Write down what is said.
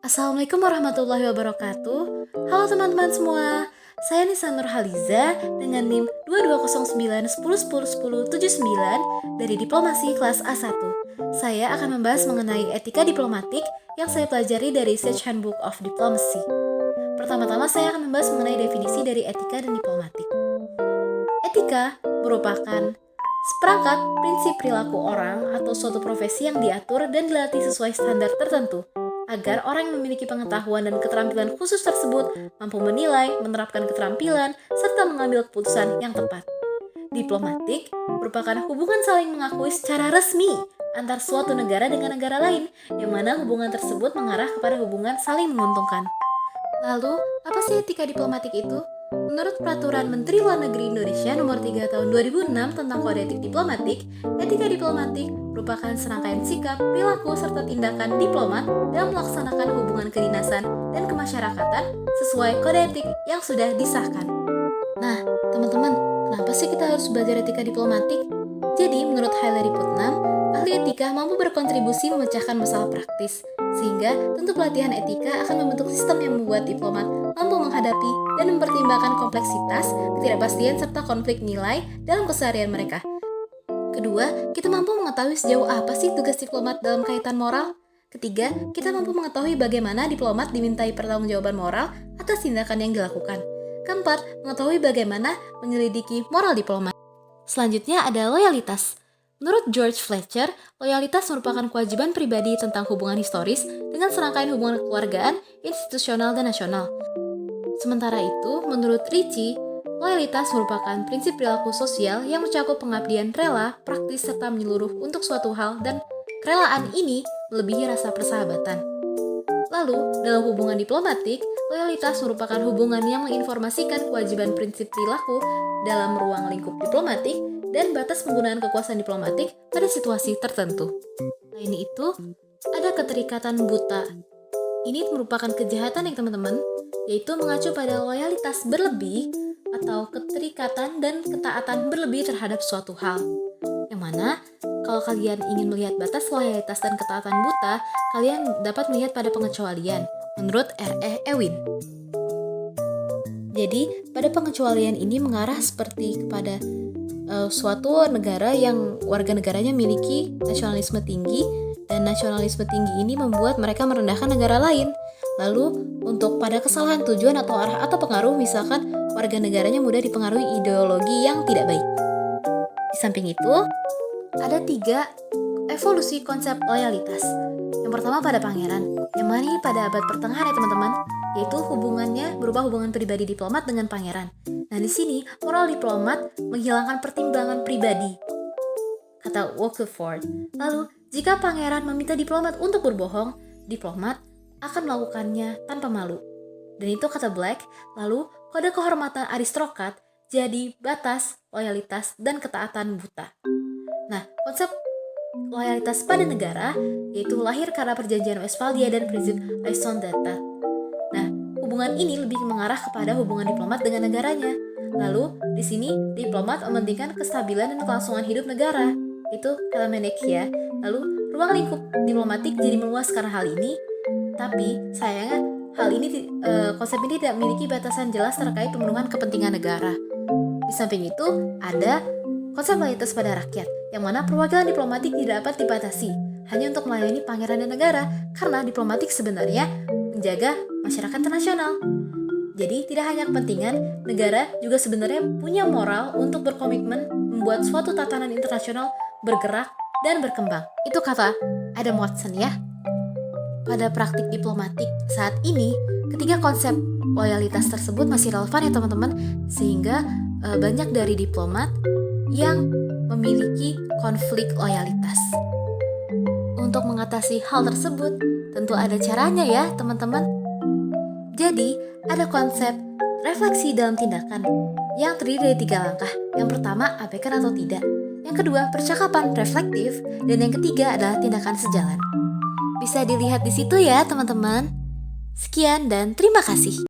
Assalamualaikum warahmatullahi wabarakatuh. Halo teman-teman semua. Saya Nisa Nurhaliza dengan NIM 2209 dari Diplomasi kelas A1. Saya akan membahas mengenai etika diplomatik yang saya pelajari dari Research Handbook of Diplomacy. Pertama-tama saya akan membahas mengenai definisi dari etika dan diplomatik. Etika merupakan seperangkat prinsip perilaku orang atau suatu profesi yang diatur dan dilatih sesuai standar tertentu agar orang yang memiliki pengetahuan dan keterampilan khusus tersebut mampu menilai, menerapkan keterampilan, serta mengambil keputusan yang tepat. Diplomatik merupakan hubungan saling mengakui secara resmi antar suatu negara dengan negara lain, yang mana hubungan tersebut mengarah kepada hubungan saling menguntungkan. Lalu, apa sih etika diplomatik itu? Menurut Peraturan Menteri Luar Negeri Indonesia Nomor 3 Tahun 2006 tentang Kode Etik Diplomatik, etika diplomatik merupakan serangkaian sikap, perilaku, serta tindakan diplomat dalam melaksanakan hubungan kedinasan dan kemasyarakatan sesuai kode etik yang sudah disahkan. Nah, teman-teman, kenapa sih kita harus belajar etika diplomatik? Jadi, menurut Hilary Putnam, ahli etika mampu berkontribusi memecahkan masalah praktis, sehingga tentu pelatihan etika akan membentuk sistem yang membuat diplomat mampu menghadapi dan mempertimbangkan kompleksitas, ketidakpastian, serta konflik nilai dalam keseharian mereka. Kedua, kita mampu mengetahui sejauh apa sih tugas diplomat dalam kaitan moral. Ketiga, kita mampu mengetahui bagaimana diplomat dimintai pertanggungjawaban moral atas tindakan yang dilakukan. Keempat, mengetahui bagaimana menyelidiki moral diplomat. Selanjutnya ada loyalitas. Menurut George Fletcher, loyalitas merupakan kewajiban pribadi tentang hubungan historis dengan serangkaian hubungan kekeluargaan, institusional, dan nasional. Sementara itu, menurut Ricci, loyalitas merupakan prinsip perilaku sosial yang mencakup pengabdian rela, praktis, serta menyeluruh untuk suatu hal, dan kerelaan ini melebihi rasa persahabatan. Lalu, dalam hubungan diplomatik, loyalitas merupakan hubungan yang menginformasikan kewajiban prinsip perilaku dalam ruang lingkup diplomatik dan batas penggunaan kekuasaan diplomatik pada situasi tertentu. Selain itu, ada keterikatan buta. Ini merupakan kejahatan yang teman-teman, yaitu mengacu pada loyalitas berlebih atau keterikatan dan ketaatan berlebih terhadap suatu hal. Yang mana, kalau kalian ingin melihat batas loyalitas dan ketaatan buta, kalian dapat melihat pada pengecualian, menurut R.E. Ewin. Jadi, pada pengecualian ini mengarah seperti kepada suatu negara yang warga negaranya memiliki nasionalisme tinggi, dan nasionalisme tinggi ini membuat mereka merendahkan negara lain. Lalu, untuk pada kesalahan tujuan atau arah atau pengaruh, misalkan warga negaranya mudah dipengaruhi ideologi yang tidak baik. Di samping itu, ada 3 evolusi konsep loyalitas. Yang pertama pada pangeran, yang mana ini pada abad pertengahan ya teman-teman, yaitu hubungannya berupa hubungan pribadi diplomat dengan pangeran. Nah, di sini moral diplomat menghilangkan pertimbangan pribadi, kata Walkeford. Lalu, jika pangeran meminta diplomat untuk berbohong, diplomat akan melakukannya tanpa malu. Dan itu kata Black. Lalu, kode kehormatan aristokrat jadi batas loyalitas dan ketaatan buta. Nah, konsep loyalitas pada negara yaitu lahir karena perjanjian Westphalia dan prinsip raison d'être. Nah, hubungan ini lebih mengarah kepada hubungan diplomat dengan negaranya. Lalu, di sini diplomat mementingkan kestabilan dan kelangsungan hidup negara. Itu kata Menechia. Lalu, ruang lingkup diplomatik jadi meluas karena hal ini. Tapi, sayangnya konsep ini tidak memiliki batasan jelas terkait pemenuhan kepentingan negara. Di samping itu, ada konsep loyalitas pada rakyat, yang mana perwakilan diplomatik tidak dapat dibatasi hanya untuk melayani pangeran dan negara, karena diplomatik sebenarnya menjaga masyarakat internasional. Jadi, tidak hanya kepentingan, negara juga sebenarnya punya moral untuk berkomitmen membuat suatu tatanan internasional bergerak dan berkembang. Itu kata Adam Watson ya. Pada praktik diplomatik saat ini, ketiga konsep loyalitas tersebut masih relevan ya teman-teman, sehingga banyak dari diplomat yang memiliki konflik loyalitas. Untuk mengatasi hal tersebut, tentu ada caranya ya teman-teman. Jadi, ada konsep refleksi dalam tindakan yang terdiri dari 3 langkah. Yang pertama, abaikan atau tidak. Yang kedua, percakapan reflektif. Dan yang ketiga adalah tindakan sejalan. Bisa dilihat di situ ya teman-teman. Sekian dan terima kasih.